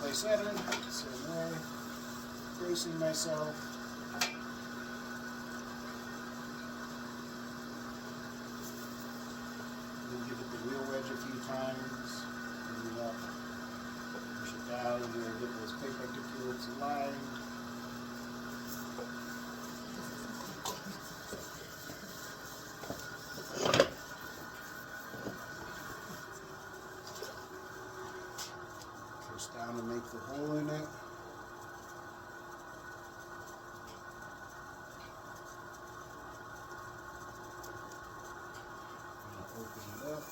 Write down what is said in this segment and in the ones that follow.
I said, same way, bracing myself. Then give it the wheel wedge a few times. Bring it up, push it down, and then get those plate particulates aligned. Press down and make the hole in it. Open it up.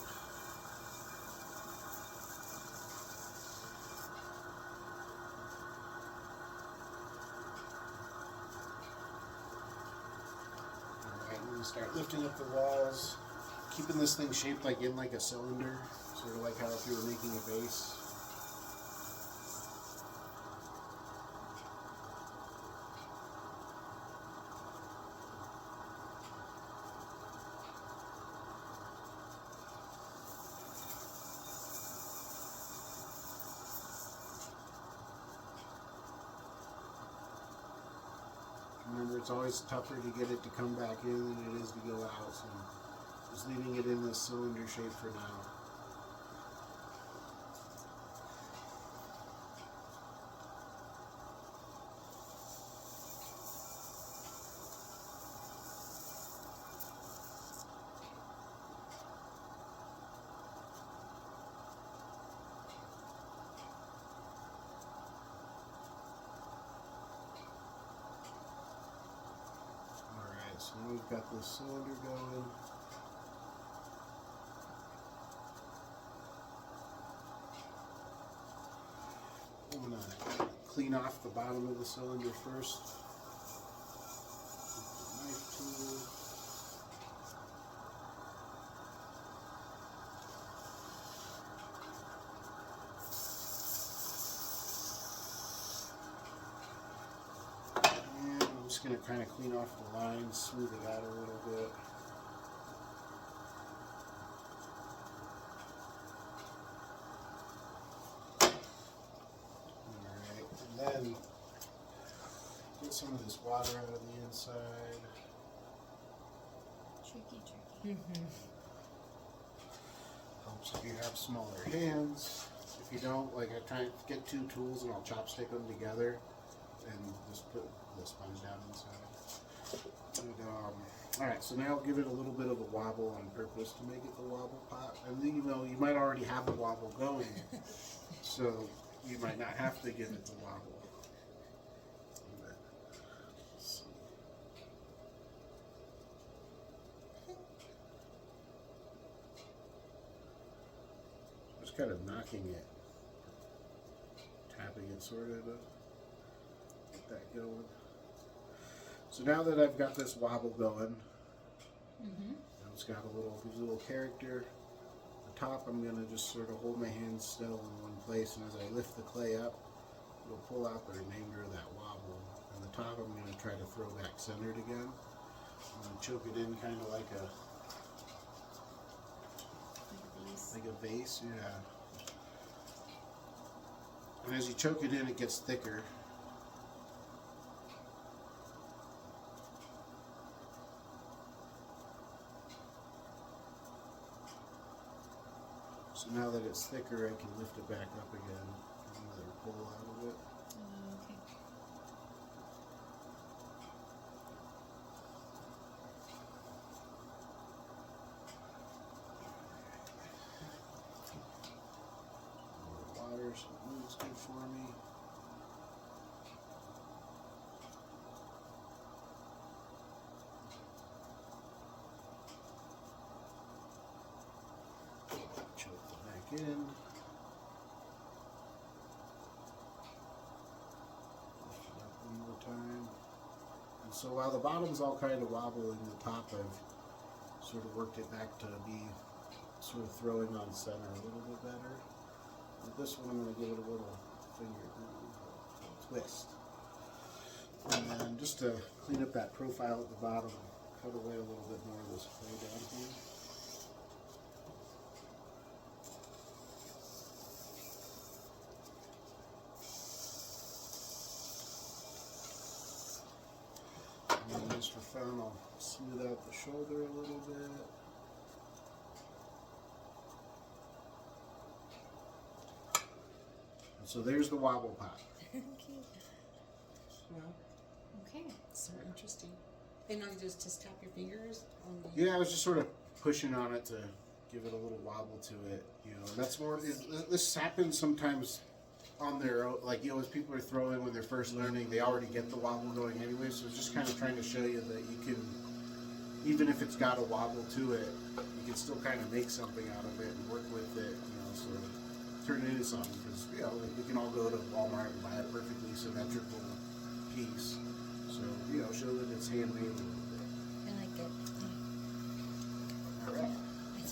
Alright, I'm going to start lifting up the walls, keeping this thing shaped like a cylinder, sort of like how if you were making a base. Remember, it's always tougher to get it to come back in than it is to go out, so just leaving it in this cylinder shape for now. So now we've got this cylinder going. I'm going to clean off the bottom of the cylinder first. With the knife tool. I'm just going to kind of clean off the lines, smooth it out a little bit. Alright, and then get some of this water out of the inside. Tricky. Helps if you have smaller hands. If you don't, like I try to get two tools and I'll chopstick them together and just put the sponge down inside. And, alright, so now I'll give it a little bit of a wobble on purpose to make it the wobble pot. And then, you know, you might already have a wobble going, so you might not have to give it the wobble. Just kind of knocking it, tapping it sort of to get that going. So now that I've got this wobble going, it's got gives a little character. The top, I'm going to just sort of hold my hands still in one place, and as I lift the clay up, it'll pull out the remainder of that wobble. And the top, I'm going to try to throw back centered again. I'm going to choke it in kind of like a vase, yeah. And as you choke it in, it gets thicker. So now that it's thicker, I can lift it back up again. Another pull out of it. Okay. More water, so it moves good for me. Choke it back in. Lift it up one more time. And so while the bottom's all kind of wobbling, the top I've sort of worked it back to be sort of throwing on center a little bit better. With this one, I'm going to give it a little finger twist. And then just to clean up that profile at the bottom, cut away a little bit more of this clay down here. found, I'll smooth out the shoulder a little bit. And so there's the wobble pot. Well, okay, so interesting. And now you just tap your fingers on the... Yeah, I was just sort of pushing on it to give it a little wobble to it, you know. And that's more. This happens sometimes on their own, like, you know, as people are throwing when they're first learning, they already get the wobble going anyway. So it's just kind of trying to show you that you can, even if it's got a wobble to it, you can still kind of make something out of it and work with it, you know. So turn it into something, because you know we can all go to Walmart and buy a perfectly symmetrical piece. So you know, show that it's handmade a little bit. I like it. All right.